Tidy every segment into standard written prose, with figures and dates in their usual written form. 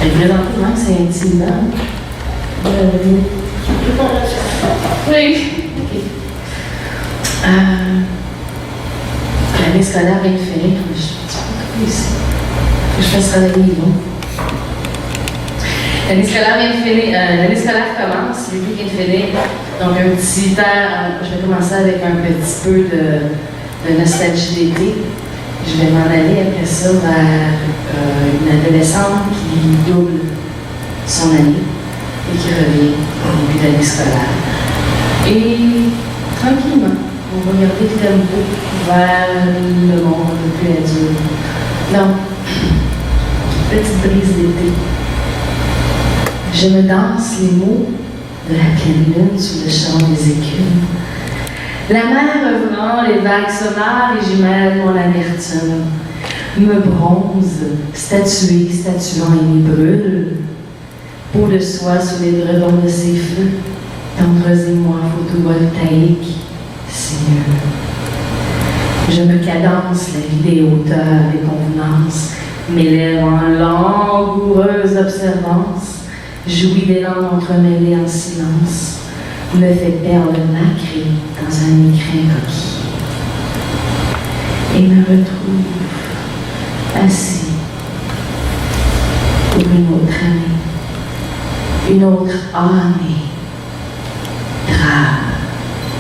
Et présentement, c'est intimidant. Oui. OK. L'année scolaire vient de finir. Je suis pas ici. Je fasse travailler les mots. L'année scolaire vient de finir. L'année scolaire commence, l'été vient de finir. Donc, un petit temps, je vais commencer avec un petit peu de nostalgie d'été. Je vais m'en aller après ça vers une adolescente qui double son année et qui revient au début de l'année scolaire. Et tranquillement, on va garder le tempo vers le monde un peu plus adulte. Donc, petite brise d'été. Je me danse les mots de la pleine lune sous le chant des écumes. La mer œuvrant, les vagues sonores et j'y mêle mon amertume. Me bronze, statuant et me brûle. Peau de soie sous les dredons de ses feux. Tendres émois photovoltaïques, c'est mieux. Je me cadence la vie des hauteurs, des convenances, m'élève en langoureuse observance, jouis des langues entremêlées en silence, me fait perdre nacré dans un écrin coquille. Et me retrouve assis pour une autre année, une autre année, grave,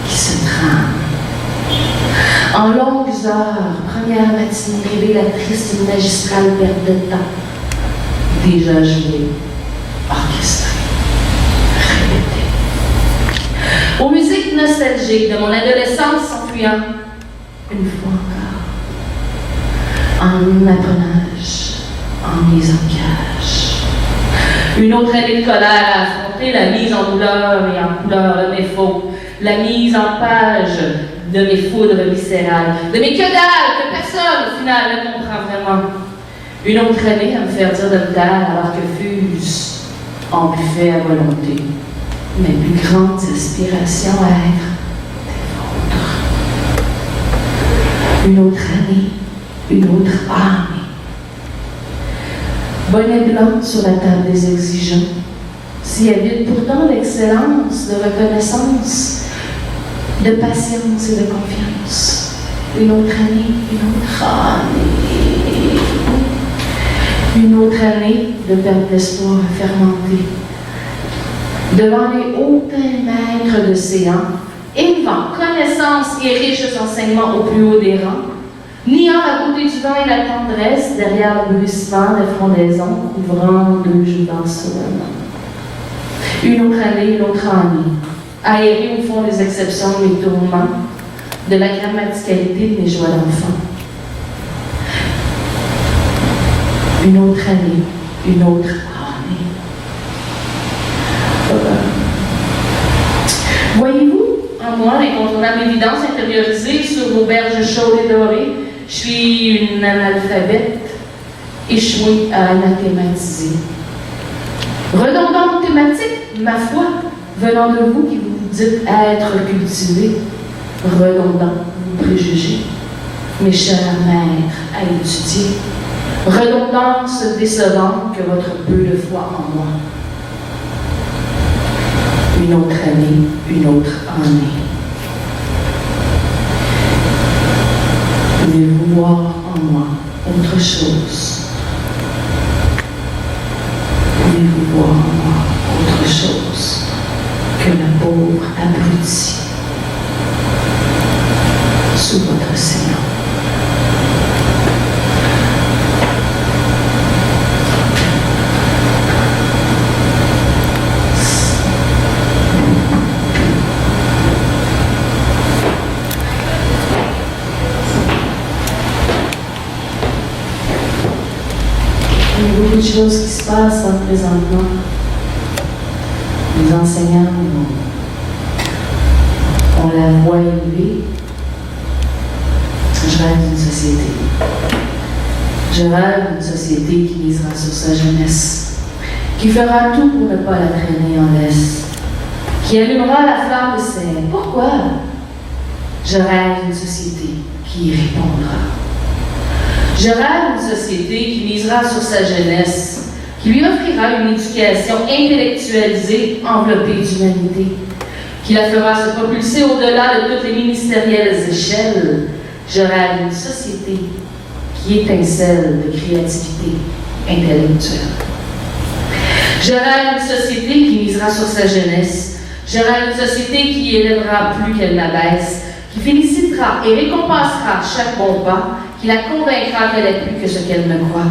qui se trame. En longues heures, première matinée révélatrice d'une magistrale perte de temps, déjà jouée, orchestrée, répétée. Aux musiques nostalgiques de mon adolescence s'enfuyant, une fois encore, en apprenage, en mise en cage. Une autre année de colère à affronter, la mise en douleur et en couleur de mes fautes, la mise en page de mes foudres viscérales, de mes que dalle que personne au final ne comprend vraiment. Une autre année à me faire dire de me taire alors que fuse en buffet à volonté mes plus grandes aspirations à être des vôtres. Une autre année, une autre année. Bonnet blanc sur la table des exigeants, s'y habite pourtant l'excellence de reconnaissance, de patience et de confiance. Une autre année, une autre année. Une autre année de perte d'espoir fermentée. Devant les hautains maîtres de séance, élevant connaissance et riches enseignements au plus haut des rangs, niant la beauté du vent et la tendresse derrière le bruissement des frondaisons couvrant deux joues d'ensoleillement. Une autre année, une autre année. Aéré au fond des exceptions de mes tourments, de la grammaticalité de mes joies d'enfant. Une autre année, une autre année. Voyez-vous, en moi, l'incontournable évidence intériorisée sur vos berges chaudes et dorées, je suis une analphabète échouée à anathématiser. Redondante thématique, ma foi, venant de vous qui vous dites être cultivé, redondant, vous préjugés, mes chers maîtres à étudier, redondance décevante que votre peu de foi en moi. Une autre année, une autre année. Pouvez-vous voir en moi autre chose? Pouvez-vous voir en moi autre chose que la pauvre abrutie sous votre séant? Il y a beaucoup de choses qui se passent présentement. Les enseignants ont la voix élevée. Je rêve d'une société. Je rêve d'une société qui misera sur sa jeunesse, qui fera tout pour ne pas la traîner en laisse, qui allumera la flamme de ses « Pourquoi ?» Je rêve d'une société qui y répondra. Je rêve d'une société qui misera sur sa jeunesse, qui lui offrira une éducation intellectualisée enveloppée d'humanité, qui la fera se propulser au-delà de toutes les ministérielles échelles. Je rêve d'une société qui étincelle de créativité intellectuelle. Je rêve d'une société qui misera sur sa jeunesse. Je rêve d'une société qui élèvera plus qu'elle n'abaisse, qui félicitera et récompensera chaque bon pas, qui la convaincra qu'elle est plus que ce qu'elle ne croit.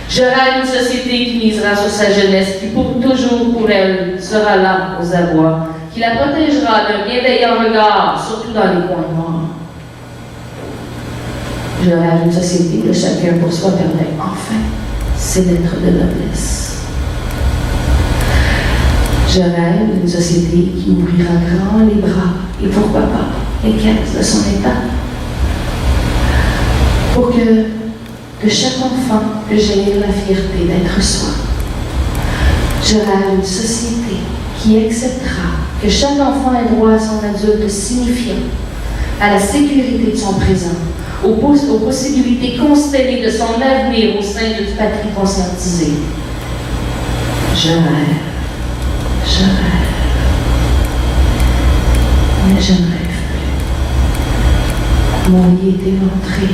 Je rêve d'une société qui misera sur sa jeunesse, qui pour toujours pour elle sera là aux abois, qui la protégera d'un bienveillant regard, surtout dans les coins noirs. Je rêve d'une société où chacun pour soi perdrait enfin ses lettres de noblesse. Je rêve d'une société qui ouvrira grand les bras et pourquoi pas les caisses de son État, pour que de chaque enfant jaillir la fierté d'être soi. Je rêve d'une société qui acceptera que chaque enfant ait droit à son adulte signifiant, à la sécurité de son présent, aux possibilités constellées de son avenir au sein d'une patrie conscientisée. Je rêve. Je rêve. Mais je ne rêve plus. Mon lit est éventré.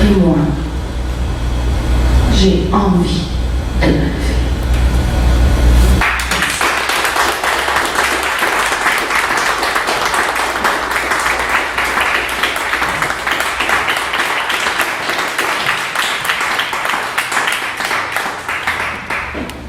Et moi, j'ai envie de me lever.